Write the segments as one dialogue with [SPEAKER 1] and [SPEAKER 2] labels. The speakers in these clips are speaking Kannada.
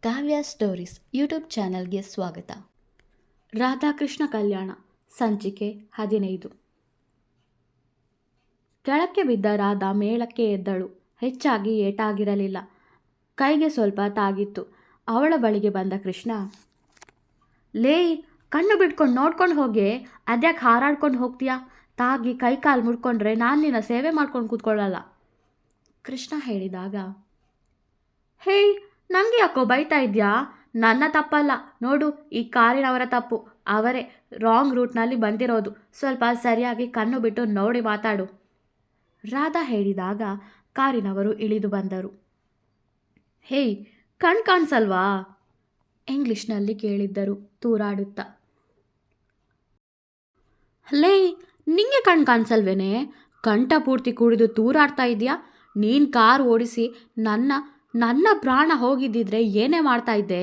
[SPEAKER 1] ಕಾವ್ಯ ಸ್ಟೋರೀಸ್ ಯೂಟ್ಯೂಬ್ ಚಾನಲ್ಗೆ ಸ್ವಾಗತ. ರಾಧಾಕೃಷ್ಣ ಕಲ್ಯಾಣ ಸಂಚಿಕೆ 15. ಕೆಳಕ್ಕೆ ಬಿದ್ದ ರಾಧಾ ಮೇಳಕ್ಕೆ ಎದ್ದಳು. ಹೆಚ್ಚಾಗಿ ಏಟಾಗಿರಲಿಲ್ಲ. ಕೈಗೆ ಸ್ವಲ್ಪ ತಾಗಿತ್ತು. ಅವಳ ಬಳಿಗೆ ಬಂದ ಕೃಷ್ಣ, ಲೇ, ಕಣ್ಣು ಬಿಟ್ಕೊಂಡು ನೋಡ್ಕೊಂಡು ಹೋಗಿ, ಅದ್ಯಾಕೆ ಹಾರಾಡ್ಕೊಂಡು ಹೋಗ್ತೀಯಾ? ತಾಗಿ ಕೈ ಕಾಲು ಮುಡ್ಕೊಂಡ್ರೆ ನಾನು ನಿನ್ನ ಸೇವೆ ಮಾಡ್ಕೊಂಡು ಕೂತ್ಕೊಳ್ಳಲ್ಲ. ಕೃಷ್ಣ ಹೇಳಿದಾಗ, ಹೇಯ್, ನನಗೆ ಯಾಕೋ ಬೈತಾ ಇದೆಯಾ? ನನ್ನ ತಪ್ಪಲ್ಲ ನೋಡು, ಈ ಕಾರಿನವರ ತಪ್ಪು. ಅವರೇ ರಾಂಗ್ ರೂಟ್ನಲ್ಲಿ ಬಂದಿರೋದು. ಸ್ವಲ್ಪ ಸರಿಯಾಗಿ ಕಣ್ಣು ಬಿಟ್ಟು ನೋಡಿ ಮಾತಾಡು. ರಾಧಾ ಹೇಳಿದಾಗ ಕಾರಿನವರು ಇಳಿದು ಬಂದರು. ಹೇಯ್, ಕಣ್ ಕಾಣಿಸಲ್ವಾ? ಇಂಗ್ಲಿಷ್ನಲ್ಲಿ ಕೇಳಿದ್ದರು ತೂರಾಡುತ್ತಾ. ಲೇ, ನಿಂಗೆ ಕಣ್ ಕಾಣಿಸಲ್ವೇನೆ? ಕಂಠ ಪೂರ್ತಿ ಕುಡಿದು ತೂರಾಡ್ತಾ ಇದೆಯಾ? ನೀನು ಕಾರ್ ಓಡಿಸಿ ನನ್ನ ಪ್ರಾಣ ಹೋಗಿದ್ದಿದ್ರೆ ಏನೇ ಮಾಡ್ತಾ ಇದ್ದೆ?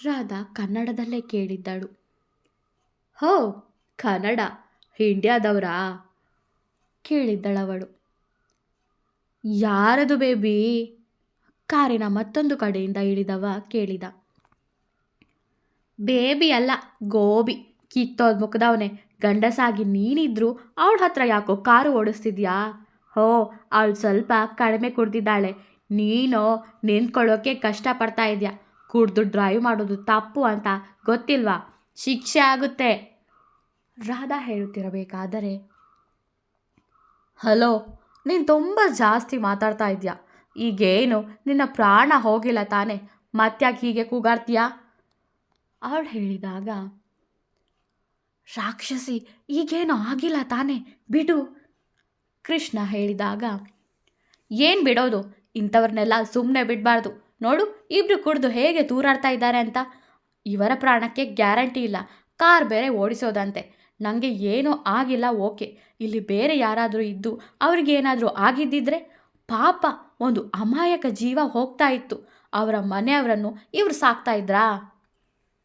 [SPEAKER 1] ರಾಧಾ ಕನ್ನಡದಲ್ಲೇ ಕೇಳಿದ್ದಳು. ಹೋ, ಕನ್ನಡ ಇಂಡಿಯಾದವರಾ? ಕೇಳಿದ್ದಳವಳು. ಯಾರದು ಬೇಬಿ? ಕಾರಿನ ಮತ್ತೊಂದು ಕಡೆಯಿಂದ ಇಳಿದವ ಕೇಳಿದ. ಬೇಬಿ ಅಲ್ಲ, ಗೋಬಿ. ಕಿತ್ತೋದ್ ಮುಖದವನೇ. ಗಂಡಸಾಗಿ ನೀನಿದ್ರು ಅವಳ ಹತ್ರ ಯಾಕೋ ಕಾರು ಓಡಿಸ್ತಿದ್ಯಾ? ಹೋ, ಅವಳು ಸ್ವಲ್ಪ ಕಡಿಮೆ ಕುಡ್ದಿದ್ದಾಳೆ. ನೀನು ನಿಂತ್ಕೊಳ್ಳೋಕೆ ಕಷ್ಟಪಡ್ತಾ ಇದೆಯಾ? ಕುಡ್ದು ಡ್ರೈವ್ ಮಾಡೋದು ತಪ್ಪು ಅಂತ ಗೊತ್ತಿಲ್ವಾ? ಶಿಕ್ಷೆ ಆಗುತ್ತೆ. ರಾಧಾ ಹೇಳುತ್ತಿರಬೇಕಾದರೆ, ಹಲೋ, ನೀನು ತುಂಬ ಜಾಸ್ತಿ ಮಾತಾಡ್ತಾ ಇದೆಯಾ? ಈಗೇನು ನಿನ್ನ ಪ್ರಾಣ ಹೋಗಿಲ್ಲ ತಾನೆ? ಮತ್ತ್ಯಾಕೆ ಹೀಗೆ ಕೂಗಾಡ್ತೀಯಾ? ಅವಳು ಹೇಳಿದಾಗ, ರಾಕ್ಷಸಿ, ಈಗೇನು ಆಗಿಲ್ಲ ತಾನೆ, ಬಿಡು. ಕೃಷ್ಣ ಹೇಳಿದಾಗ, ಏನು ಬಿಡೋದು? ಇಂಥವ್ರನ್ನೆಲ್ಲ ಸುಮ್ಮನೆ ಬಿಡಬಾರ್ದು. ನೋಡು, ಇಬ್ರು ಕುಡಿದು ಹೇಗೆ ತೂರಾಡ್ತಾ ಇದ್ದಾರೆ ಅಂತ. ಇವರ ಪ್ರಾಣಕ್ಕೆ ಗ್ಯಾರಂಟಿ ಇಲ್ಲ. ಕಾರ್ ಬೇರೆ ಓಡಿಸೋದಂತೆ. ನನಗೆ ಏನೂ ಆಗಿಲ್ಲ, ಓಕೆ. ಇಲ್ಲಿ ಬೇರೆ ಯಾರಾದರೂ ಇದ್ದು ಅವ್ರಿಗೇನಾದರೂ ಆಗಿದ್ದಿದ್ರೆ ಪಾಪ, ಒಂದು ಅಮಾಯಕ ಜೀವ ಹೋಗ್ತಾ ಇತ್ತು. ಅವರ ಮನೆಯವರನ್ನು ಇವರು ಸಾಕ್ತಾ ಇದ್ರಾ?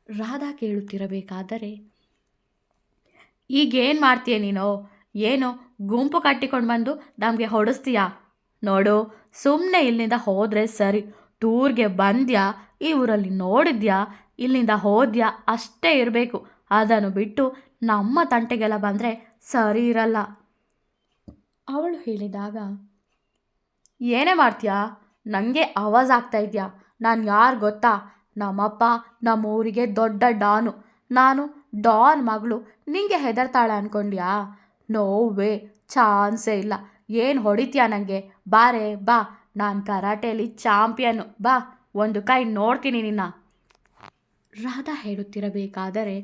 [SPEAKER 1] ರಾಧಾ ಕೇಳುತ್ತಿರಬೇಕಾದರೆ, ಈಗೇನು ಮಾಡ್ತೀಯ ನೀನು? ಏನು ಗುಂಪು ಕಟ್ಟಿಕೊಂಡು ಬಂದು ನಮಗೆ ಹೊಡಿಸ್ತೀಯಾ? ನೋಡು, ಸುಮ್ಮನೆ ಇಲ್ಲಿಂದ ಹೋದರೆ ಸರಿ. ಟೂರ್ಗೆ ಬಂದ್ಯಾ, ಈ ಊರಲ್ಲಿ ನೋಡಿದ್ಯಾ, ಇಲ್ಲಿಂದ ಹೋದ್ಯಾ ಅಷ್ಟೇ ಇರಬೇಕು. ಅದನ್ನು ಬಿಟ್ಟು ನಮ್ಮ ತಂಟೆಗೆಲ್ಲ ಬಂದರೆ ಸರಿ ಇರಲ್ಲ. ಅವಳು ಹೇಳಿದಾಗ, ಏನೇ ಮಾಡ್ತೀಯಾ? ನನಗೆ ಆವಾಜ್ ಆಗ್ತಾ ಇದೆಯಾ? ನಾನು ಯಾರು ಗೊತ್ತಾ? ನಮ್ಮಪ್ಪ ನಮ್ಮ ಊರಿಗೆ ದೊಡ್ಡ ಡಾನು. ನಾನು ಡಾನ್ ಮಗಳು ನಿಂಗೆ ಹೆದರ್ತಾಳೆ ಅಂದ್ಕೊಂಡ್ಯಾ? ನೋವೇ, ಚಾನ್ಸೇ ಇಲ್ಲ. ಏನು ಹೊಡಿತೀಯಾ ನನಗೆ? ಬಾರೆ ಬಾ, ನಾನು ಕರಾಟೆಯಲ್ಲಿ ಚಾಂಪಿಯನ್ನು. ಬಾ, ಒಂದು ಕೈ ನೋಡ್ತೀನಿ ನಿನ್ನ. ರಾಧಾ ಹೇಳುತ್ತಿರಬೇಕಾದರೆ,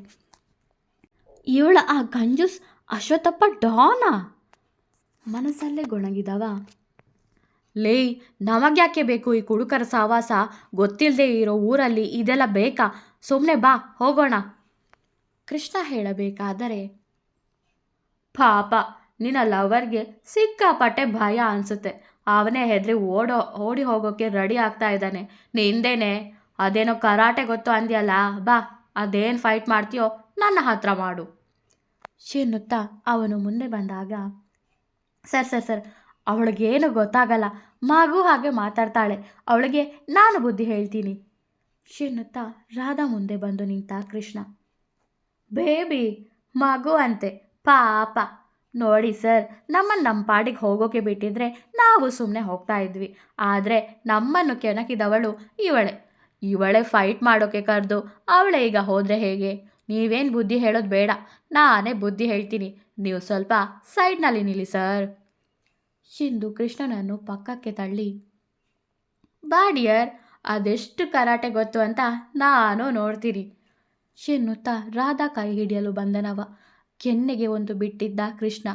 [SPEAKER 1] ಇವಳ ಆ ಗಂಜೂಸ್ ಅಶ್ವತ್ಥಪ್ಪ ಡಾನಾ? ಮನಸ್ಸಲ್ಲೇ ಗೊಣಗಿದವ, ಲೇ, ನಮಗ್ಯಾಕೆ ಬೇಕು ಈ ಕುಡುಕರ ಸಹವಾಸ? ಗೊತ್ತಿಲ್ಲದೆ ಇರೋ ಊರಲ್ಲಿ ಇದೆಲ್ಲ ಬೇಕಾ? ಸುಮ್ಮನೆ ಬಾ, ಹೋಗೋಣ. ಕೃಷ್ಣ ಹೇಳಬೇಕಾದರೆ, ಪಾಪ, ನಿನ್ನ ಲವರ್ಗೆ ಸಿಕ್ಕಾಪಟ್ಟೆ ಭಯ ಅನಿಸುತ್ತೆ. ಅವನೇ ಹೆದರಿ ಓಡಿ ಹೋಗೋಕ್ಕೆ ರೆಡಿ ಆಗ್ತಾ ಇದ್ದಾನೆ. ನಿಂದೇನೆ ಅದೇನೋ ಕರಾಟೆ ಗೊತ್ತು ಅಂದ್ಯಲ್ಲ, ಬಾ, ಅದೇನು ಫೈಟ್ ಮಾಡ್ತೀಯೋ ನನ್ನ ಹತ್ರ ಮಾಡು ಎನ್ನುತ್ತಾ ಅವನು ಮುಂದೆ ಬಂದಾಗ, ಸರ್, ಅವಳಿಗೇನು ಗೊತ್ತಾಗಲ್ಲ. ಮಗು ಹಾಗೆ ಮಾತಾಡ್ತಾಳೆ. ಅವಳಿಗೆ ನಾನು ಬುದ್ಧಿ ಹೇಳ್ತೀನಿ ಎನ್ನುತ್ತಾ ರಾಧಾ ಮುಂದೆ ಬಂದು ನಿಂತ ಕೃಷ್ಣ. ಬೇಬಿ, ಮಗು ಅಂತೆ, ಪಾಪ. ನೋಡಿ ಸರ್, ನಮ್ಮ ಪಾಡಿಗೆ ಹೋಗೋಕೆ ಬಿಟ್ಟಿದ್ರೆ ನಾವು ಸುಮ್ಮನೆ ಹೋಗ್ತಾ ಇದ್ವಿ. ಆದರೆ ನಮ್ಮನ್ನು ಕೆಣಕಿದವಳು ಇವಳೇ ಫೈಟ್ ಮಾಡೋಕೆ ಕರೆದು ಅವಳೇ ಈಗ ಹೋದರೆ ಹೇಗೆ? ನೀವೇನು ಬುದ್ಧಿ ಹೇಳೋದು ಬೇಡ, ನಾನೇ ಬುದ್ಧಿ ಹೇಳ್ತೀನಿ. ನೀವು ಸ್ವಲ್ಪ ಸೈಡ್ನಲ್ಲಿ ನಿಲ್ಲಿ ಸರ್ ಎಂದು ಕೃಷ್ಣನನ್ನು ಪಕ್ಕಕ್ಕೆ ತಳ್ಳಿ, ಬಾ ಡಿಯರ್, ಅದೆಷ್ಟು ಕರಾಟೆ ಗೊತ್ತು ಅಂತ ನಾನು ನೋಡ್ತೀನಿ ಎನ್ನುತ್ತಾ ರಾಧಾ ಕೈ ಹಿಡಿಯಲು ಬಂದನವ. ಕೆನ್ನೆಗೆ ಒಂದು ಬಿಟ್ಟಿದ್ದ ಕೃಷ್ಣ.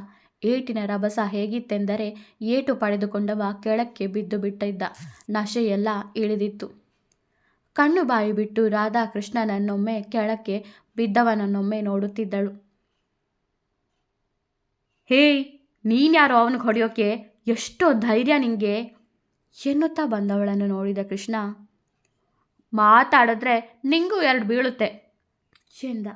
[SPEAKER 1] ಏಟಿನ ರಭಸ ಹೇಗಿತ್ತೆಂದರೆ, ಏಟು ಪಡೆದುಕೊಂಡವ ಕೆಳಕ್ಕೆ ಬಿದ್ದು ಬಿಟ್ಟಿದ್ದ. ನಶೆಯೆಲ್ಲ ಇಳಿದಿತ್ತು. ಕಣ್ಣು ಬಾಯಿ ಬಿಟ್ಟು ರಾಧಾ ಕೃಷ್ಣನನ್ನೊಮ್ಮೆ, ಕೆಳಕ್ಕೆ ಬಿದ್ದವನನ್ನೊಮ್ಮೆ ನೋಡುತ್ತಿದ್ದಳು. ಹೇಯ್, ನೀನ್ಯಾರೋ ಅವನಿಗೆ ಹೊಡೆಯೋಕೆ? ಎಷ್ಟೋ ಧೈರ್ಯ ನಿಂಗೆ ಎನ್ನುತ್ತಾ ಬಂದವಳನ್ನು ನೋಡಿದ ಕೃಷ್ಣ, ಮಾತಾಡಿದ್ರೆ ನಿಂಗೂ 2 ಬೀಳುತ್ತೆ ಎಂದ.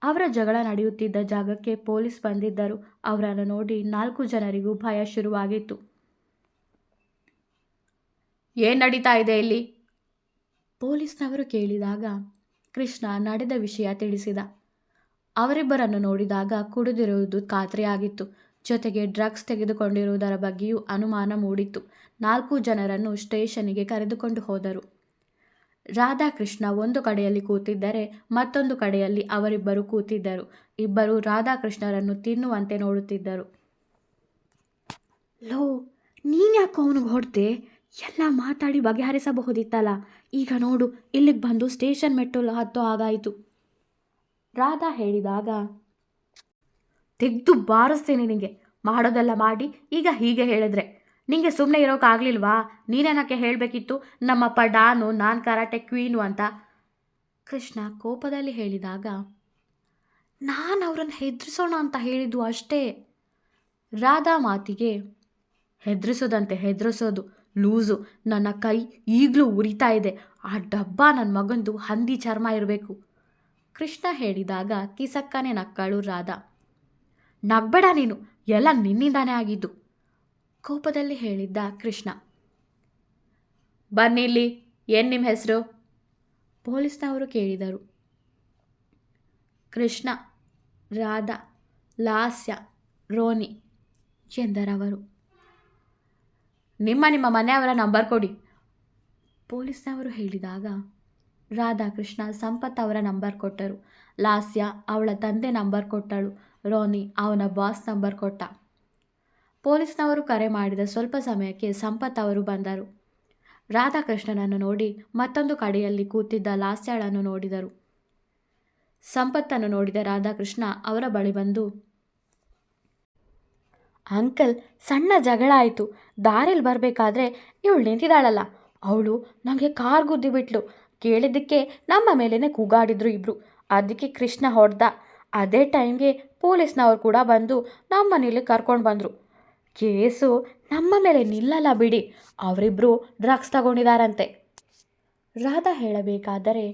[SPEAKER 1] ಅವರ ಜಗಳ ನಡೆಯುತ್ತಿದ್ದ ಜಾಗಕ್ಕೆ ಪೊಲೀಸ್ ಬಂದಿದ್ದರು. ಅವರನ್ನು ನೋಡಿ 4 ಜನರಿಗೂ ಭಯ ಶುರುವಾಗಿತ್ತು. ಏನು ನಡೀತಾ ಇದೆ ಇಲ್ಲಿ ಪೊಲೀಸ್ನವರು ಕೇಳಿದಾಗ ಕೃಷ್ಣ ನಡೆದ ವಿಷಯ ತಿಳಿಸಿದ. ಅವರಿಬ್ಬರನ್ನು ನೋಡಿದಾಗ ಕುಡಿದಿರುವುದು ಖಾತ್ರಿಯಾಗಿತ್ತು. ಜೊತೆಗೆ ಡ್ರಗ್ಸ್ ತೆಗೆದುಕೊಂಡಿರುವುದರ ಬಗ್ಗೆಯೂ ಅನುಮಾನ ಮೂಡಿತ್ತು. 4 ಜನರನ್ನು ಸ್ಟೇಷನ್ನಿಗೆ ಕರೆದುಕೊಂಡು ಹೋದರು. ರಾಧಾಕೃಷ್ಣ ಒಂದು ಕಡೆಯಲ್ಲಿ ಕೂತಿದ್ದರೆ ಮತ್ತೊಂದು ಕಡೆಯಲ್ಲಿ ಅವರಿಬ್ಬರು ಕೂತಿದ್ದರು. ಇಬ್ಬರು ರಾಧಾಕೃಷ್ಣರನ್ನು ತಿನ್ನುವಂತೆ ನೋಡುತ್ತಿದ್ದರು. ಲೋ, ನೀನ್ಯಾಕೋ ಅವನಿಗೆ ಹೊಡೆದೆ? ಎಲ್ಲ ಮಾತಾಡಿ ಬಗೆಹರಿಸಬಹುದಿತ್ತಲ್ಲ. ಈಗ ನೋಡು, ಇಲ್ಲಿಗೆ ಬಂದು ಸ್ಟೇಷನ್ ಮೆಟ್ಟಲು ಹತ್ತೋ ಹಾಗಾಯಿತು. ರಾಧಾ ಹೇಳಿದಾಗ, ತೆಗೆದು ಬಾರಿಸ್ತೀನಿ ನಿನಗೆ. ಮಾಡೋದೆಲ್ಲ ಮಾಡಿ ಈಗ ಹೀಗೆ ಹೇಳಿದ್ರೆ ನಿಂಗೆ ಸುಮ್ಮನೆ ಇರೋಕ್ಕಾಗಲಿಲ್ವಾ? ನೀನೇನಕ್ಕೆ ಹೇಳಬೇಕಿತ್ತು ನಮ್ಮಪ್ಪ ಡಾನು, ನಾನು ಕರಾಟೆ ಕ್ವೀನು ಅಂತ? ಕೃಷ್ಣ ಕೋಪದಲ್ಲಿ ಹೇಳಿದಾಗ, ನಾನು ಅವರನ್ನು ಹೆದರಿಸೋಣ ಅಂತ ಹೇಳಿದ್ದು ಅಷ್ಟೇ. ರಾಧಾ ಮಾತಿಗೆ, ಹೆದರಿಸೋದು ಲೂಸು. ನನ್ನ ಕೈ ಈಗಲೂ ಉರಿತಾ ಇದೆ. ಆ ಡಬ್ಬ ನನ್ನ ಮಗಂದು ಹಂದಿ ಚರ್ಮ ಇರಬೇಕು. ಕೃಷ್ಣ ಹೇಳಿದಾಗ ಕಿಸಕ್ಕನೆ ನಕ್ಕಳು ರಾಧಾ. ನಗ್ಬೇಡ ನೀನು, ಎಲ್ಲ ನಿನ್ನಿಂದಾನೇ ಆಗಿದ್ದು, ಕೋಪದಲ್ಲಿ ಹೇಳಿದ್ದ ಕೃಷ್ಣ. ಬನ್ನಿಲ್ಲಿ, ಏನು ನಿಮ್ಮ ಹೆಸರು? ಪೊಲೀಸ್ನವರು ಕೇಳಿದರು. ಕೃಷ್ಣ, ರಾಧಾ, ಲಾಸ್ಯ, ರೋನಿ ಎಂದರವರು. ನಿಮ್ಮ ಮನೆಯವರ ನಂಬರ್ ಕೊಡಿ. ಪೊಲೀಸ್ನವರು ಹೇಳಿದಾಗ ರಾಧಾಕೃಷ್ಣ ಸಂಪತ್ ಅವರ ನಂಬರ್ ಕೊಟ್ಟರು. ಲಾಸ್ಯ ಅವಳ ತಂದೆ ನಂಬರ್ ಕೊಟ್ಟಳು. ರೋನಿ ಅವನ ಬಾಸ್ ನಂಬರ್ ಕೊಟ್ಟ. ಪೊಲೀಸ್ನವರು ಕರೆ ಮಾಡಿದ ಸ್ವಲ್ಪ ಸಮಯಕ್ಕೆ ಸಂಪತ್ ಅವರು ಬಂದರು. ರಾಧಾಕೃಷ್ಣನನ್ನು ನೋಡಿ ಮತ್ತೊಂದು ಕಡೆಯಲ್ಲಿ ಕೂತಿದ್ದ ಲಾಸ್ಯಳನ್ನು ನೋಡಿದರು. ಸಂಪತ್ತನ್ನು ನೋಡಿದ ರಾಧಾಕೃಷ್ಣ ಅವರ ಬಳಿ ಬಂದು, ಅಂಕಲ್, ಸಣ್ಣ ಜಗಳ ಆಯಿತು. ದಾರಿಯಲ್ಲಿ ಬರಬೇಕಾದ್ರೆ ಇವಳು ನಿಂತಿದ್ದಾಳಲ್ಲ, ಅವಳು ನನಗೆ ಕಾರ್ ಗುದ್ದಿ ಬಿಟ್ಲು. ಕೇಳಿದ್ದಕ್ಕೆ ನಮ್ಮ ಮೇಲೇ ಕೂಗಾಡಿದ್ರು ಇಬ್ಬರು. ಅದಕ್ಕೆ ಕೃಷ್ಣ ಹೊಡೆದ. ಅದೇ ಟೈಮ್ಗೆ ಪೊಲೀಸ್ನವ್ರು ಕೂಡ ಬಂದು ನಮ್ಮ ಮನೇಲಿ ಕರ್ಕೊಂಡು ಬಂದರು. ಕೇಸು ನಮ್ಮ ಮೇಲೆ ನಿಲ್ಲಲ್ಲ ಬಿಡಿ, ಅವರಿಬ್ಬರು ಡ್ರಗ್ಸ್ ತಗೊಂಡಿದ್ದಾರಂತೆ. ರಾಧಾ ಹೇಳಬೇಕಾದರೆ,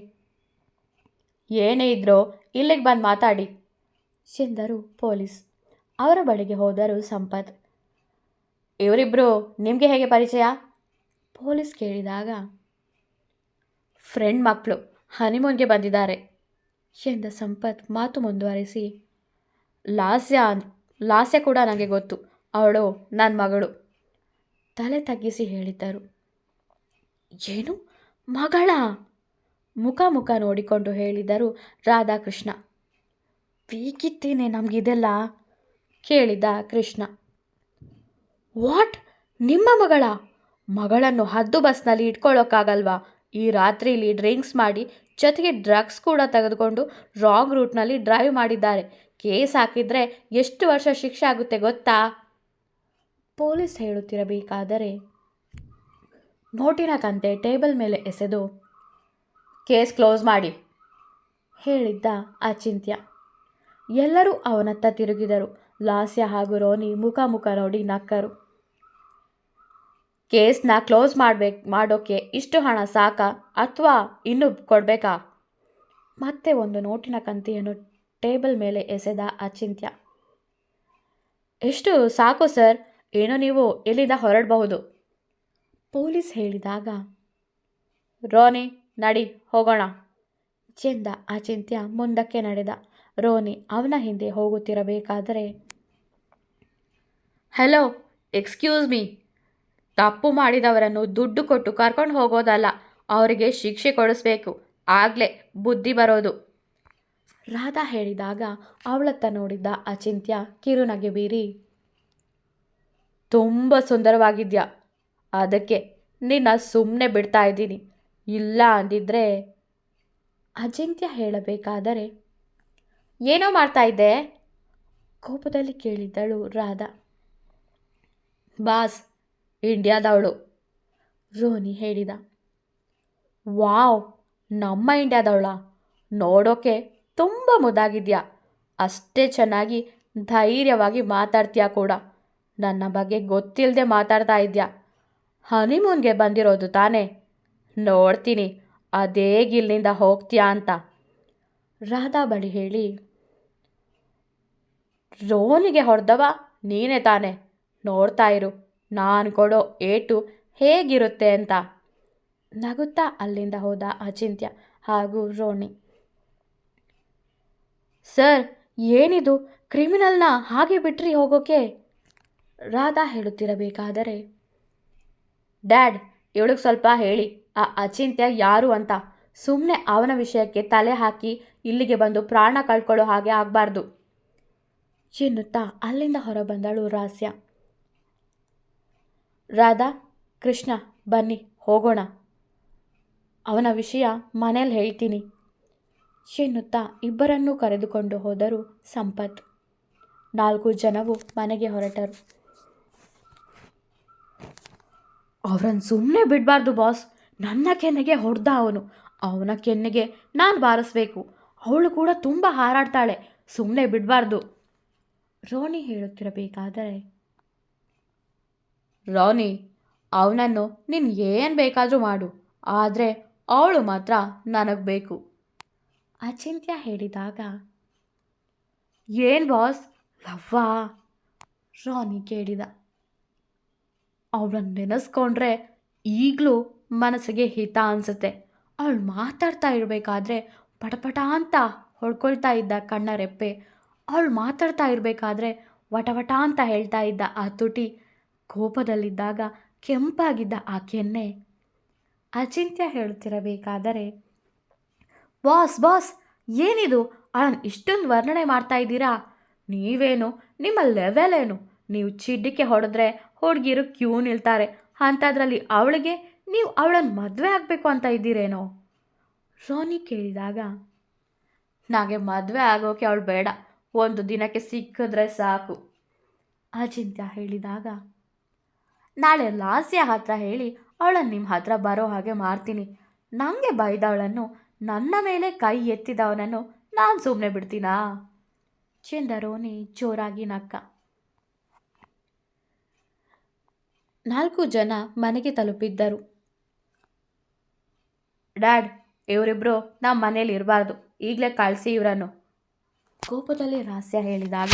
[SPEAKER 1] ಏನೇ ಇದ್ರೋ ಇಲ್ಲಿಗೆ ಬಂದು ಮಾತಾಡಿ ಎಂದರು ಪೊಲೀಸ್. ಅವರ ಬಳಿಗೆ ಹೋದರು ಸಂಪತ್. ಇವರಿಬ್ಬರು ನಿಮಗೆ ಹೇಗೆ ಪರಿಚಯ? ಪೊಲೀಸ್ ಕೇಳಿದಾಗ, ಫ್ರೆಂಡ್ ಮಕ್ಕಳು, ಹನಿಮೂನ್ಗೆ ಬಂದಿದ್ದಾರೆ ಎಂದ ಸಂಪತ್ ಮಾತು ಮುಂದುವರಿಸಿ, ಲಾಸ್ಯ ಕೂಡ ನನಗೆ ಗೊತ್ತು, ಅವಳು ನನ್ನ ಮಗಳು. ತಲೆ ತಗ್ಗಿಸಿ ಹೇಳಿದ್ದರು. ಏನು, ಮಗಳ? ಮುಖ ನೋಡಿಕೊಂಡು ಹೇಳಿದರು ರಾಧಾಕೃಷ್ಣ. ಬೇಕಿತ್ತೇನೆ ನಮಗಿದೆಲ್ಲ ಕೇಳಿದ ಕೃಷ್ಣ. ವಾಟ್, ನಿಮ್ಮ ಮಗಳನ್ನು ಹದ್ದು ಬಸ್ನಲ್ಲಿ ಇಟ್ಕೊಳ್ಳೋಕ್ಕಾಗಲ್ವಾ? ಈ ರಾತ್ರಿಲಿ ಡ್ರಿಂಕ್ಸ್ ಮಾಡಿ ಜೊತೆಗೆ ಡ್ರಗ್ಸ್ ಕೂಡ ತೆಗೆದುಕೊಂಡು ರಾಂಗ್ ರೂಟ್ನಲ್ಲಿ ಡ್ರೈವ್ ಮಾಡಿದ್ದಾರೆ. ಕೇಸ್ ಹಾಕಿದರೆ ಎಷ್ಟು ವರ್ಷ ಶಿಕ್ಷೆ ಆಗುತ್ತೆ ಗೊತ್ತಾ? ಪೊಲೀಸ್ ಹೇಳುತ್ತಿರಬೇಕಾದರೆ ನೋಟಿನ ಕಂತೆ ಟೇಬಲ್ ಮೇಲೆ ಎಸೆದು, ಕೇಸ್ ಕ್ಲೋಸ್ ಮಾಡಿ ಹೇಳಿದ್ದ ಅಚಿಂತ್ಯ. ಎಲ್ಲರೂ ಅವನತ್ತ ತಿರುಗಿದರು. ಲಾಸ್ಯ ಹಾಗೂ ರೋನಿ ಮುಖ ನೋಡಿ ನಕ್ಕರು. ಕೇಸ್ನ ಕ್ಲೋಸ್ ಮಾಡೋಕ್ಕೆ ಇಷ್ಟು ಹಣ ಸಾಕಾ ಅಥವಾ ಇನ್ನೂ ಕೊಡಬೇಕಾ? ಮತ್ತೆ ಒಂದು ನೋಟಿನ ಕಂತೆಯನ್ನು ಟೇಬಲ್ ಮೇಲೆ ಎಸೆದ ಅಚಿಂತ್ಯ. ಎಷ್ಟು ಸಾಕು ಸರ್, ಏನೋ ನೀವು ಇಲ್ಲಿಂದ ಹೊರಡಬಹುದು. ಪೊಲೀಸ್ ಹೇಳಿದಾಗ, ರೋನಿ ನಡಿ ಹೋಗೋಣ ಎಂದ ಅಚಿಂತ್ಯ ಮುಂದಕ್ಕೆ ನಡೆದ. ರೋನಿ ಅವನ ಹಿಂದೆ ಹೋಗುತ್ತಿರಬೇಕಾದರೆ, ಹಲೋ, ಎಕ್ಸ್ಕ್ಯೂಸ್ ಮೀ, ತಪ್ಪು ಮಾಡಿದವರನ್ನು ದುಡ್ಡು ಕೊಟ್ಟು ಕರ್ಕೊಂಡು ಹೋಗೋದಲ್ಲ, ಅವರಿಗೆ ಶಿಕ್ಷೆ ಕೊಡಿಸ್ಬೇಕು, ಆಗಲೇ ಬುದ್ಧಿ ಬರೋದು. ರಾಧಾ ಹೇಳಿದಾಗ ಅವಳತ್ತ ನೋಡಿದ್ದ ಅಚಿಂತ್ಯ ಕಿರುನಗೆ ಬೀರಿ, ತುಂಬ ಸುಂದರವಾಗಿದ್ಯಾ, ಅದಕ್ಕೆ ನಿನ್ನ ಸುಮ್ಮನೆ ಬಿಡ್ತಾ ಇದ್ದೀನಿ, ಇಲ್ಲ ಅಂದಿದ್ರೆ. ಅಚಿಂತ್ಯ ಹೇಳಬೇಕಾದರೆ, ಏನೋ ಮಾಡ್ತಾ ಇದ್ದೆ ಕೋಪದಲ್ಲಿ ಕೇಳಿದ್ದಳು ರಾಧಾ. ಬಾಸ್, ಇಂಡಿಯಾದವಳು, ರೋನಿ ಹೇಳಿದ. ವಾವ್, ನಮ್ಮ ಇಂಡಿಯಾದವಳ? ನೋಡೋಕೆ ತುಂಬ ಮುದ್ದಾಗಿದ್ಯಾ, ಅಷ್ಟೇ ಚೆನ್ನಾಗಿ ಧೈರ್ಯವಾಗಿ ಮಾತಾಡ್ತೀಯಾ ಕೂಡ. ನನ್ನ ಬಗ್ಗೆ ಗೊತ್ತಿಲ್ಲದೆ ಮಾತಾಡ್ತಾ ಇದ್ಯಾ? ಹನಿಮೂನ್ಗೆ ಬಂದಿರೋದು ತಾನೇ? ನೋಡ್ತೀನಿ ಅದೇ ಗಿಲ್ನಿಂದ ಹೋಗ್ತೀಯಾ ಅಂತ. ರಾಧಾ ಬಳಿ ಹೇಳಿ, ರೋನಿಗೆ ಹೊಡೆದವ ನೀನೇ ತಾನೆ, ನೋಡ್ತಾ ಇರು ನಾನು ಕೊಡೋ ಏಟು ಹೇಗಿರುತ್ತೆ ಅಂತ. ನಗುತ್ತಾ ಅಲ್ಲಿಂದ ಹೋದ ಅಚಿಂತ್ಯ ಹಾಗೂ ರೋಣಿ. ಸರ್, ಏನಿದು? ಕ್ರಿಮಿನಲ್ನ ಹಾಗೆ ಬಿಟ್ರಿ ಹೋಗೋಕೆ? ರಾಧಾ ಹೇಳುತ್ತಿರಬೇಕಾದರೆ, ಡ್ಯಾಡ್, ಇವಳಿಗೆ ಸ್ವಲ್ಪ ಹೇಳಿ ಆ ಅಚಿಂತ್ಯ ಯಾರು ಅಂತ. ಸುಮ್ಮನೆ ಅವನ ವಿಷಯಕ್ಕೆ ತಲೆ ಹಾಕಿ ಇಲ್ಲಿಗೆ ಬಂದು ಪ್ರಾಣ ಕಳ್ಕೊಳ್ಳೋ ಹಾಗೆ ಆಗಬಾರ್ದು ಎನ್ನುತ್ತಾ ಅಲ್ಲಿಂದ ಹೊರಬಂದಳು ರಾಸ್ಯ. ರಾಧಾ, ಕೃಷ್ಣ, ಬನ್ನಿ ಹೋಗೋಣ, ಅವನ ವಿಷಯ ಮನೇಲಿ ಹೇಳ್ತೀನಿ ಎನ್ನುತ್ತಾ ಇಬ್ಬರನ್ನೂ ಕರೆದುಕೊಂಡು ಹೋದರು ಸಂಪತ್. 4 ಜನವು ಮನೆಗೆ ಹೊರಟರು. ಅವರನ್ನು ಸುಮ್ಮನೆ ಬಿಡಬಾರ್ದು ಬಾಸ್. ನನ್ನ ಕೆನ್ನೆಗೆ ಹೊಡೆದ ಅವನ ಕೆನ್ನೆಗೆ ನಾನು ಬಾರಿಸ್ಬೇಕು. ಅವಳು ಕೂಡ ತುಂಬ ಹಾರಾಡ್ತಾಳೆ, ಸುಮ್ಮನೆ ಬಿಡಬಾರ್ದು ರೋಣಿ ಹೇಳುತ್ತಿರಬೇಕಾದರೆ, ರೋಣಿ, ಅವನನ್ನು ನೀನು ಏನು ಬೇಕಾದರೂ ಮಾಡು, ಆದರೆ ಅವಳು ಮಾತ್ರ ನನಗೆ ಬೇಕು ಅಚಿಂತ್ಯ ಹೇಳಿದಾಗ, ಏನು ಬಾಸ್, ಲವ್ವಾ ರೋಣಿ ಕೇಳಿದ. ಅವಳನ್ನು ನೆನೆಸ್ಕೊಂಡ್ರೆ ಈಗಲೂ ಮನಸ್ಸಿಗೆ ಹಿತ ಅನಿಸುತ್ತೆ. ಅವಳು ಮಾತಾಡ್ತಾ ಇರಬೇಕಾದ್ರೆ ಪಟಪಟ ಅಂತ ಹೊಡ್ಕೊಳ್ತಾ ಇದ್ದ ಕಣ್ಣ ರೆಪ್ಪೆ, ಅವಳು ಮಾತಾಡ್ತಾ ಇರಬೇಕಾದ್ರೆ ವಟವಟ ಅಂತ ಹೇಳ್ತಾ ಇದ್ದ ಆ ತುಟಿ, ಕೋಪದಲ್ಲಿದ್ದಾಗ ಕೆಂಪಾಗಿದ್ದ ಆ ಕೆನ್ನೆ. ಅಚಿಂತ್ಯ ಹೇಳುತ್ತಿರಬೇಕಾದರೆ, ಬಾಸ್ ಬಾಸ್, ಏನಿದು? ಅವಳನ್ನು ಇಷ್ಟೊಂದು ವರ್ಣನೆ ಮಾಡ್ತಾ ಇದ್ದೀರಾ? ನೀವೇನು, ನಿಮ್ಮ ಲೆವೆಲ್ ಏನು? ನೀವು ಚಿಡ್ಡಿಕೆ ಹೊಡೆದ್ರೆ ಹುಡುಗಿರು ಕ್ಯೂ ನಿಲ್ತಾರೆ, ಅಂಥದ್ರಲ್ಲಿ ಅವಳಿಗೆ ನೀವು ಅವಳನ್ನು ಮದುವೆ ಆಗಬೇಕು ಅಂತ ಇದ್ದೀರೇನೋ ರೋನಿ ಕೇಳಿದಾಗ, ನನಗೆ ಮದುವೆ ಆಗೋಕೆ ಅವಳು ಬೇಡ, ಒಂದು ದಿನಕ್ಕೆ ಸಿಕ್ಕಿದ್ರೆ ಸಾಕು ಅಚಿಂತ್ಯ ಹೇಳಿದಾಗ, ನಾಳೆ ಲಾಸ್ಯ ಹತ್ರ ಹೇಳಿ ಅವಳನ್ನು ನಿಮ್ಮ ಹತ್ರ ಬರೋ ಹಾಗೆ ಮಾಡ್ತೀನಿ. ನನಗೆ ಬೈದವಳನ್ನು, ನನ್ನ ಮೇಲೆ ಕೈ ಎತ್ತಿದವನನ್ನು ನಾನು ಸುಮ್ಮನೆ ಬಿಡ್ತೀನಾ ಚೆಂದ ರೋನಿ ಜೋರಾಗಿ ನಕ್ಕ. 4 ಜನ ಮನೆಗೆ ತಲುಪಿದ್ದರು. ಡ್ಯಾಡ್, ಇವರಿಬ್ಬರು ನಮ್ಮ ಮನೇಲಿ ಇರಬಾರ್ದು, ಈಗಲೇ ಕಳಿಸಿ ಇವರನ್ನು ಕೋಪದಲ್ಲಿ ರಾಸ್ಯ ಹೇಳಿದಾಗ,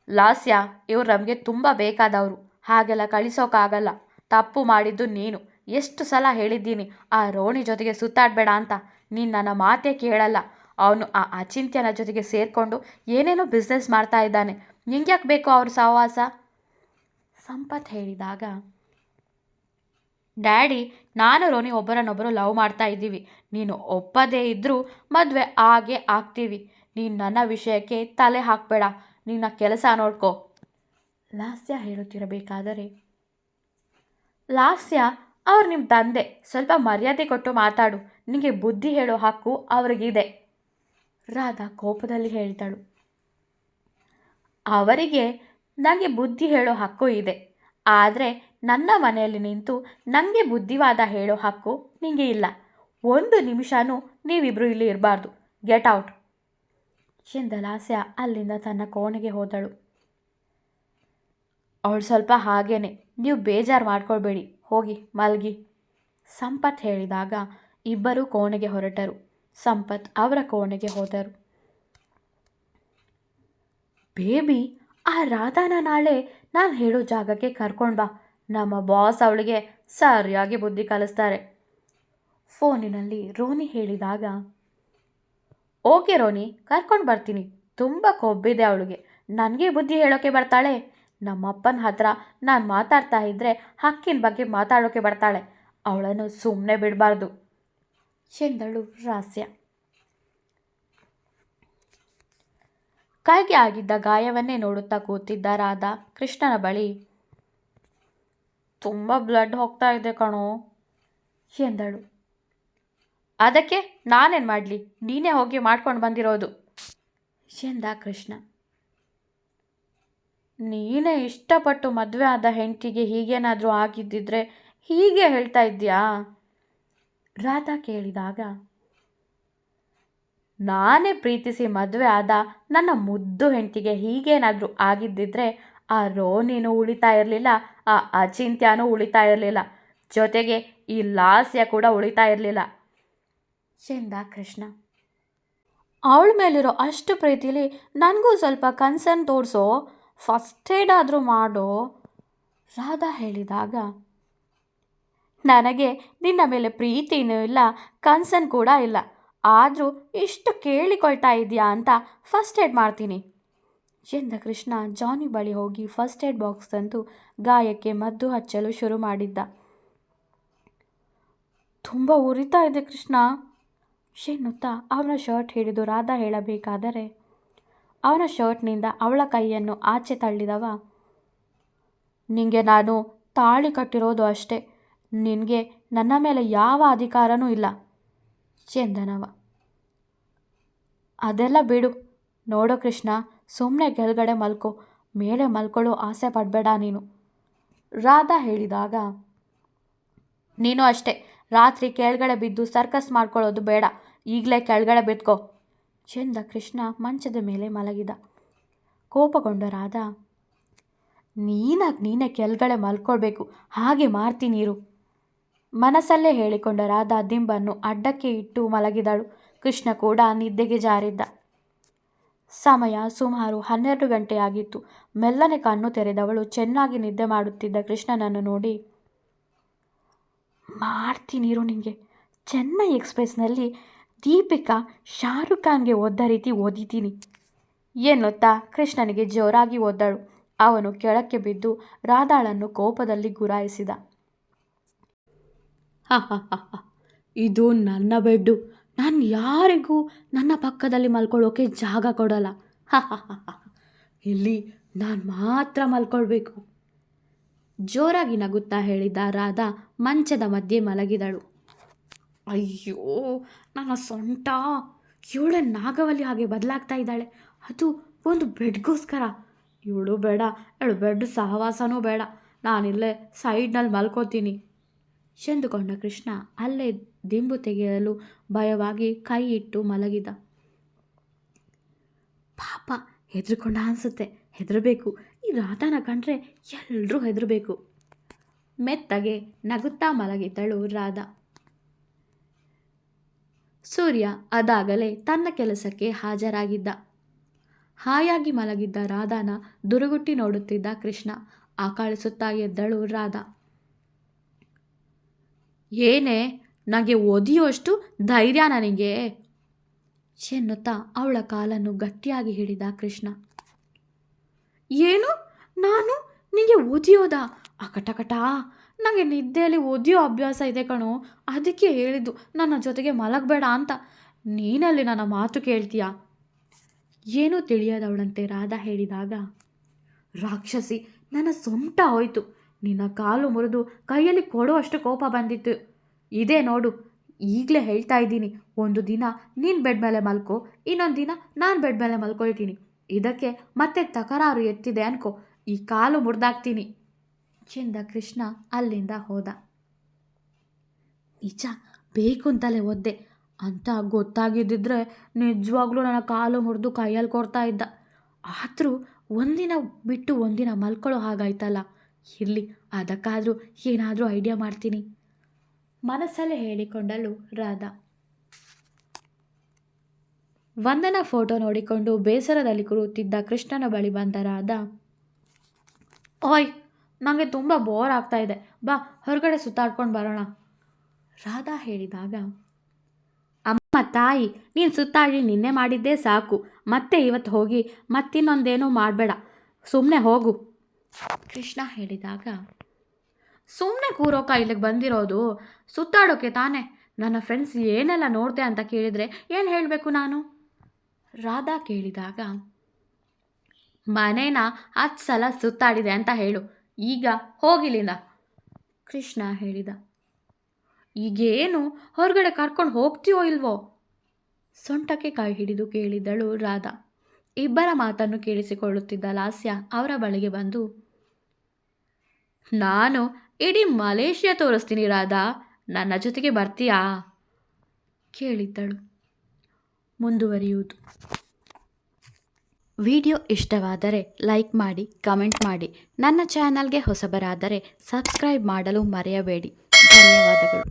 [SPEAKER 1] ಲಾಸ್ಯ, ಇವ್ರು ನಮಗೆ ತುಂಬ ಬೇಕಾದವರು, ಹಾಗೆಲ್ಲ ಕಳಿಸೋಕ್ಕಾಗಲ್ಲ. ತಪ್ಪು ಮಾಡಿದ್ದು ನೀನು. ಎಷ್ಟು ಸಲ ಹೇಳಿದ್ದೀನಿ ಆ ರೋಣಿ ಜೊತೆಗೆ ಸುತ್ತಾಡಬೇಡ ಅಂತ. ನೀನು ನನ್ನ ಮಾತೇ ಕೇಳಲ್ಲ. ಅವನು ಆ ಅಚಿಂತ್ಯನ ಜೊತೆಗೆ ಸೇರಿಕೊಂಡು ಏನೇನೋ ಬಿಸ್ನೆಸ್ ಮಾಡ್ತಾ ಇದ್ದಾನೆ. ನಿಂಗ್ಯಾಕೆ ಬೇಕು ಅವ್ರ ಸಹವಾಸ ಸಂಪತ್ ಹೇಳಿದಾಗ, ಡ್ಯಾಡಿ, ನಾನು ರೋನಿ ಒಬ್ಬರನ್ನೊಬ್ಬರು ಲವ್ ಮಾಡ್ತಾ ಇದ್ದೀವಿ. ನೀನು ಒಪ್ಪದೇ ಇದ್ದರೂ ಮದುವೆ ಆಗೇ ಆಗ್ತೀವಿ. ನೀನು ನನ್ನ ವಿಷಯಕ್ಕೆ ತಲೆ ಹಾಕಬೇಡ, ನಿನ್ನ ಕೆಲಸ ನೋಡ್ಕೋ ಲಾಸ್ಯ ಹೇಳುತ್ತಿರಬೇಕಾದರೆ, ಲಾಸ್ಯ, ಅವ್ರು ನಿಮ್ಮ ತಂದೆ, ಸ್ವಲ್ಪ ಮರ್ಯಾದೆ ಕೊಟ್ಟು ಮಾತಾಡು. ನಿನಗೆ ಬುದ್ಧಿ ಹೇಳೋ ಹಕ್ಕು ಅವರಿಗಿದೆ ರಾಧಾ ಕೋಪದಲ್ಲಿ ಹೇಳ್ತಾಳು. ಅವರಿಗೆ ನನಗೆ ಬುದ್ಧಿ ಹೇಳೋ ಹಕ್ಕು ಇದೆ, ಆದರೆ ನನ್ನ ಮನೆಯಲ್ಲಿ ನಿಂತು ನನಗೆ ಬುದ್ಧಿವಾದ ಹೇಳೋ ಹಕ್ಕು ನಿಮಗೆ ಇಲ್ಲ. 1 ನಿಮಿಷನೂ ನೀವಿಬ್ಬರು ಇಲ್ಲಿ ಇರಬಾರ್ದು. ಗೆಟ್ ಔಟ್ ಎಂದ ಲಾಸ್ಯ ಅಲ್ಲಿಂದ ತನ್ನ ಕೋಣೆಗೆ ಹೋದಳು. ಅವಳು ಸ್ವಲ್ಪ ಹಾಗೇನೆ, ನೀವು ಬೇಜಾರು ಮಾಡ್ಕೊಳ್ಬೇಡಿ, ಹೋಗಿ ಮಲಗಿ ಸಂಪತ್ ಹೇಳಿದಾಗ ಇಬ್ಬರೂ ಕೋಣೆಗೆ ಹೊರಟರು. ಸಂಪತ್ ಅವರ ಕೋಣೆಗೆ ಹೋದರು. ಬೇಬಿ, ಆ ರಾಧಾನ ನಾಳೆ ನಾನು ಹೇಳೋ ಜಾಗಕ್ಕೆ ಕರ್ಕೊಂಡು ಬಾ. ನಮ್ಮ ಬಾಸ್ ಅವಳಿಗೆ ಸರಿಯಾಗಿ ಬುದ್ಧಿ ಕಲಿಸ್ತಾರೆ ಫೋನಿನಲ್ಲಿ ರೋನಿ ಹೇಳಿದಾಗ, ಓಕೆ ರೋನಿ, ಕರ್ಕೊಂಡು ಬರ್ತೀನಿ. ತುಂಬ ಕೊಬ್ಬಿದೆ ಅವಳಿಗೆ, ನನಗೆ ಬುದ್ಧಿ ಹೇಳೋಕ್ಕೆ ಬರ್ತಾಳೆ. ನಮ್ಮಪ್ಪನ ಹತ್ರ ನಾನು ಮಾತಾಡ್ತಾ ಇದ್ದರೆ ಹಕ್ಕಿನ ಬಗ್ಗೆ ಮಾತಾಡೋಕ್ಕೆ ಬರ್ತಾಳೆ. ಅವಳನ್ನು ಸುಮ್ಮನೆ ಬಿಡಬಾರ್ದು ಎಂದಳು ರಾಸ್ಯ. ಕೈಗೆ ಆಗಿದ್ದ ಗಾಯವನ್ನೇ ನೋಡುತ್ತಾ ಕೂತಿದ್ದ ರಾಧಾ ಕೃಷ್ಣನ ಬಳಿ, ತುಂಬ ಬ್ಲಡ್ ಹೋಗ್ತಾ ಇದೆ ಕಣೋ ಎಂದಳು. ಅದಕ್ಕೆ ನಾನೇನು ಮಾಡಲಿ, ನೀನೇ ಹೋಗಿ ಮಾಡ್ಕೊಂಡು ಬಂದಿರೋದು ಎಂದ ಕೃಷ್ಣ. ನೀನೇ ಇಷ್ಟಪಟ್ಟು ಮದುವೆ ಆದ ಹೆಂಡತಿಗೆ ಹೀಗೇನಾದರೂ ಆಗಿದ್ದಿದ್ರೆ ಹೀಗೆ ಹೇಳ್ತಾ ಇದ್ದೀಯಾ ರಾಧಾ ಕೇಳಿದಾಗ, ನಾನೇ ಪ್ರೀತಿಸಿ ಮದುವೆ ಆದ ನನ್ನ ಮುದ್ದು ಹೆಂಡತಿಗೆ ಹೀಗೇನಾದರೂ ಆಗಿದ್ದಿದ್ರೆ ಆ ರೋನಿನೂ ಉಳಿತಾ ಇರಲಿಲ್ಲ, ಆ ಅಚಿಂತ್ಯನೂ ಉಳಿತಾ ಇರಲಿಲ್ಲ, ಜೊತೆಗೆ ಈ ಲಾಸ್ಯ ಕೂಡ ಉಳಿತಾ ಇರಲಿಲ್ಲ ಎಂದ ಕೃಷ್ಣ. ಅವಳ ಮೇಲಿರೋ ಅಷ್ಟು ಪ್ರೀತಿಲಿ ನನಗೂ ಸ್ವಲ್ಪ ಕನ್ಸರ್ನ್ ತೋರಿಸೋ, ಫಸ್ಟ್ ಏಡ್ ಆದರೂ ಮಾಡೋ ರಾಧಾ ಹೇಳಿದಾಗ, ನನಗೆ ನಿನ್ನ ಮೇಲೆ ಪ್ರೀತಿನೂ ಇಲ್ಲ, ಕನ್ಸನ್ ಕೂಡ ಇಲ್ಲ. ಆದರೂ ಇಷ್ಟು ಕೇಳಿಕೊಳ್ತಾ ಇದೆಯಾ ಅಂತ ಫಸ್ಟ್ ಏಡ್ ಮಾಡ್ತೀನಿ ಎಂದ ಕೃಷ್ಣ ಜಾನಿ ಬಳಿ ಹೋಗಿ ಫಸ್ಟ್ ಏಡ್ ಬಾಕ್ಸ್ ತಂದು ಗಾಯಕ್ಕೆ ಮದ್ದು ಹಚ್ಚಲು ಶುರು ಮಾಡಿದ್ದ. ತುಂಬ ಉರಿತಾ ಇದೆ ಕೃಷ್ಣ ಎನ್ನುತ್ತಾ ಅವನ ಶರ್ಟ್ ಹಿಡಿದು ರಾಧಾ ಹೇಳಬೇಕಾದರೆ ಅವನ ಶರ್ಟ್ನಿಂದ ಅವಳ ಕೈಯನ್ನು ಆಚೆ ತಳ್ಳಿದವ. ನಿನಗೆ ನಾನು ತಾಳಿ ಕಟ್ಟಿರೋದು ಅಷ್ಟೇ, ನಿನಗೆ ನನ್ನ ಮೇಲೆ ಯಾವ ಅಧಿಕಾರನೂ ಇಲ್ಲ ಎಂದನವ. ಅದೆಲ್ಲ ಬಿಡು. ನೋಡೋ ಕೃಷ್ಣ, ಸುಮ್ಮನೆ ಕೆಳಗಡೆ ಮಲ್ಕೋ, ಮೇಲೆ ಮಲ್ಕೊಳ್ಳೋ ಆಸೆ ಪಡಬೇಡ ನೀನು ರಾಧಾ ಹೇಳಿದಾಗ, ನೀನು ಅಷ್ಟೇ, ರಾತ್ರಿ ಕೆಳಗಡೆ ಬಿದ್ದು ಸರ್ಕಸ್ ಮಾಡ್ಕೊಳ್ಳೋದು ಬೇಡ, ಈಗಲೇ ಕೆಳಗಡೆ ಬಿದ್ಕೋ ಎಂದ ಕೃಷ್ಣ ಮಂಚದ ಮೇಲೆ ಮಲಗಿದ. ಕೋಪಗೊಂಡ ರಾಧಾ, ನೀನೇ ಕೆಳಗಡೆ ಮಲ್ಕೊಳ್ಬೇಕು, ಹಾಗೆ ಮಾಡ್ತೀನಿರು ಮನಸ್ಸಲ್ಲೇ ಹೇಳಿಕೊಂಡ ರಾಧಾ ದಿಂಬನ್ನು ಅಡ್ಡಕ್ಕೆ ಇಟ್ಟು ಮಲಗಿದಳು. ಕೃಷ್ಣ ಕೂಡ ನಿದ್ದೆಗೆ ಜಾರಿದ್ದ. ಸಮಯ ಸುಮಾರು 12 ಗಂಟೆಯಾಗಿತ್ತು. ಮೆಲ್ಲನೆ ಕಣ್ಣು ತೆರೆದವಳು ಚೆನ್ನಾಗಿ ನಿದ್ದೆ ಮಾಡುತ್ತಿದ್ದ ಕೃಷ್ಣನನ್ನು ನೋಡಿ, ಮಾಡ್ತೀನಿರು ನಿಂಗೆ, ಚೆನ್ನೈ ಎಕ್ಸ್‌ಪ್ರೆಸ್‌ನಲ್ಲಿ ದೀಪಿಕಾ ಶಾರುಖ್ ಖಾನ್ಗೆ ಓದ್ದ ರೀತಿ ಓದಿದ್ದೀನಿ ಎನ್ನುತ್ತಾ ಕೃಷ್ಣನಿಗೆ ಜೋರಾಗಿ ಓದ್ದಳು. ಅವನು ಕೆಳಕ್ಕೆ ಬಿದ್ದು ರಾಧಾಳನ್ನು ಕೋಪದಲ್ಲಿ ಗುರಾಯಿಸಿದ. ಇದು ನನ್ನ ಬೆಡ್ಡು, ನಾನು ಯಾರಿಗೂ ನನ್ನ ಪಕ್ಕದಲ್ಲಿ ಮಲ್ಕೊಳ್ಳೋಕೆ ಜಾಗ ಕೊಡಲ್ಲ. ಇಲ್ಲಿ ನಾನು ಮಾತ್ರ ಮಲ್ಕೊಳ್ಬೇಕು ಜೋರಾಗಿ ನಗುತ್ತಾ ಹೇಳಿದ ರಾಧಾ ಮಂಚದ ಮಧ್ಯೆ ಮಲಗಿದಳು. ಅಯ್ಯೋ, ನನ್ನ ಸೊಂಟ, ಇವಳೆ ನಾಗವಲ್ಲಿ ಹಾಗೆ ಬದಲಾಗ್ತಾ ಇದ್ದಾಳೆ, ಅದು ಒಂದು ಬೆಡ್ಗೋಸ್ಕರ. ಇವಳು ಬೇಡ, ಇವಳು ಬೆಡ್ ಸಹವಾಸನೂ ಬೇಡ, ನಾನಿಲ್ಲೇ ಸೈಡ್ನಲ್ಲಿ ಮಲ್ಕೋತೀನಿ ಎಂದುಕೊಂಡ ಕೃಷ್ಣ ಅಲ್ಲೇ ದಿಂಬು ತೆಗೆಯಲು ಭಯವಾಗಿ ಕೈ ಇಟ್ಟು ಮಲಗಿದ. ಪಾಪ ಹೆದರ್ಕೊಂಡ ಅನಿಸುತ್ತೆ. ಹೆದರಬೇಕು, ಈ ರಾಧಾನ ಕಂಡ್ರೆ ಎಲ್ಲರೂ ಹೆದರಬೇಕು. ಮೆತ್ತಗೆ ನಗುತ್ತಾ ಮಲಗಿದ್ದಳು ರಾಧಾ. ಸೂರ್ಯ ಅದಾಗಲೇ ತನ್ನ ಕೆಲಸಕ್ಕೆ ಹಾಜರಾಗಿದ್ದ. ಹಾಯಾಗಿ ಮಲಗಿದ್ದ ರಾಧಾನ ದುರುಗುಟ್ಟಿ ನೋಡುತ್ತಿದ್ದ ಕೃಷ್ಣ. ಆಕಾಳಿಸುತ್ತಾ ಎದ್ದಳು ರಾಧಾ. ಏನೇ, ನನಗೆ ಒದಿಯೋಷ್ಟು ಧೈರ್ಯ ನನಗೆ ಎನ್ನುತ್ತಾ ಅವಳ ಕಾಲನ್ನು ಗಟ್ಟಿಯಾಗಿ ಹಿಡಿದ ಕೃಷ್ಣ. ಏನು, ನಾನು ನಿನಗೆ ಒದಿಯೋದಾ? ಅಕಟಕಟ, ನನಗೆ ನಿದ್ದೆಯಲ್ಲಿ ಒದಿಯೋ ಅಭ್ಯಾಸ ಇದೆ ಕಣೋ, ಅದಕ್ಕೆ ಹೇಳಿದ್ದು ನನ್ನ ಜೊತೆಗೆ ಮಲಗಬೇಡ ಅಂತ. ನೀನಲ್ಲಿ ನನ್ನ ಮಾತು ಕೇಳ್ತೀಯಾ? ಏನೂ ತಿಳಿಯದವಳಂತೆ ರಾಧಾ ಹೇಳಿದಾಗ, ರಾಕ್ಷಸಿ, ನನ್ನ ಸೊಂಟ ಹೋಯ್ತು. ನಿನ್ನ ಕಾಲು ಮುರಿದು ಕೈಯಲ್ಲಿ ಕೊಡುವಷ್ಟು ಕೋಪ ಬಂದಿತ್ತು. ಇದೇ ನೋಡು, ಈಗಲೇ ಹೇಳ್ತಾ ಇದ್ದೀನಿ, ಒಂದು ದಿನ ನೀನು ಬೆಡ್ ಮೇಲೆ ಮಲ್ಕೋ, ಇನ್ನೊಂದು ದಿನ ನಾನು ಬೆಡ್ ಮೇಲೆ ಮಲ್ಕೊಳ್ತೀನಿ. ಇದಕ್ಕೆ ಮತ್ತೆ ತಕರಾರು ಎತ್ತಿದೆ ಅನ್ಕೋ, ಈ ಕಾಲು ಮುರಿದಾಕ್ತೀನಿ ಎಂದ ಕೃಷ್ಣ ಅಲ್ಲಿಂದ ಹೋದ. ನಿಜ, ಬೇಕು ಅಂತಲೇ ಒದ್ದೆ ಅಂತ ಗೊತ್ತಾಗಿದ್ದಿದ್ರೆ ನಿಜವಾಗ್ಲೂ ನನ್ನ ಕಾಲು ಮುರಿದು ಕೈಯಲ್ಲಿ ಕೊಡ್ತಾ ಇದ್ದ. ಆದರೂ ಒಂದಿನ ಬಿಟ್ಟು ಒಂದಿನ ಮಲ್ಕೊಳ್ಳೋ ಹಾಗಾಯ್ತಲ್ಲ, ಇರಲಿ, ಅದಕ್ಕಾದರೂ ಏನಾದರೂ ಐಡಿಯಾ ಮಾಡ್ತೀನಿ ಮನಸ್ಸಲ್ಲೇ ಹೇಳಿಕೊಂಡಳು ರಾಧಾ. ವಂದನಾ ಫೋಟೋ ನೋಡಿಕೊಂಡು ಬೇಸರದಲ್ಲಿ ಕೂರುತ್ತಿದ್ದ ಕೃಷ್ಣನ ಬಳಿ ಬಂದ ರಾಧಾ, ಓಯ್, ನನಗೆ ತುಂಬ ಬೋರ್ ಆಗ್ತಾ ಇದೆ, ಬಾ ಹೊರಗಡೆ ಸುತ್ತಾಡ್ಕೊಂಡು ಬರೋಣ ರಾಧಾ ಹೇಳಿದಾಗ, ಅಮ್ಮ ತಾಯಿ, ನೀನು ಸುತ್ತಾಡಿ ನಿನ್ನೆ ಮಾಡಿದ್ದೇ ಸಾಕು, ಮತ್ತೆ ಇವತ್ತು ಹೋಗಿ ಮತ್ತಿನ್ನೊಂದೇನೂ ಮಾಡಬೇಡ, ಸುಮ್ಮನೆ ಹೋಗು ಕೃಷ್ಣ ಹೇಳಿದಾಗ, ಸುಮ್ಮನೆ ಕೂರೋಕ ಇಲ್ಲಿಗೆ ಬಂದಿರೋದು? ಸುತ್ತಾಡೋಕೆ ತಾನೇ. ನನ್ನ ಫ್ರೆಂಡ್ಸ್ ಏನೆಲ್ಲ ನೋಡಿದೆ ಅಂತ ಕೇಳಿದರೆ ಏನು ಹೇಳಬೇಕು ನಾನು ರಾಧಾ ಕೇಳಿದಾಗ, ಮನೇನ 10 ಸಲ ಸುತ್ತಾಡಿದೆ ಅಂತ ಹೇಳು, ಈಗ ಹೋಗಿಲ್ಲಿಂದ ಕೃಷ್ಣ ಹೇಳಿದ. ಈಗೇನು ಹೊರಗಡೆ ಕರ್ಕೊಂಡು ಹೋಗ್ತೀಯೋ ಇಲ್ವೋ ಸೊಂಟಕ್ಕೆ ಕೈ ಹಿಡಿದು ಕೇಳಿದಳು ರಾಧಾ. ಇಬ್ಬರ ಮಾತನ್ನು ಕೇಳಿಸಿಕೊಳ್ಳುತ್ತಿದ್ದ ಲಾಸ್ಯ ಅವರ ಬಳಿಗೆ ಬಂದು, ನಾನು ಇಡೀ ಮಲೇಷ್ಯಾ ತೋರಿಸ್ತೀನಿ ರಾಧಾ, ನನ್ನ ಜೊತೆಗೆ ಬರ್ತೀಯಾ ಕೇಳಿದ್ದಳು. ಮುಂದುವರಿಯುವುದು. ವಿಡಿಯೋ ಇಷ್ಟವಾದರೆ ಲೈಕ್ ಮಾಡಿ, ಕಮೆಂಟ್ ಮಾಡಿ. ನನ್ನ ಚಾನಲ್ಗೆ ಹೊಸಬರಾದರೆ ಸಬ್ಸ್ಕ್ರೈಬ್ ಮಾಡಲು ಮರೆಯಬೇಡಿ. ಧನ್ಯವಾದಗಳು.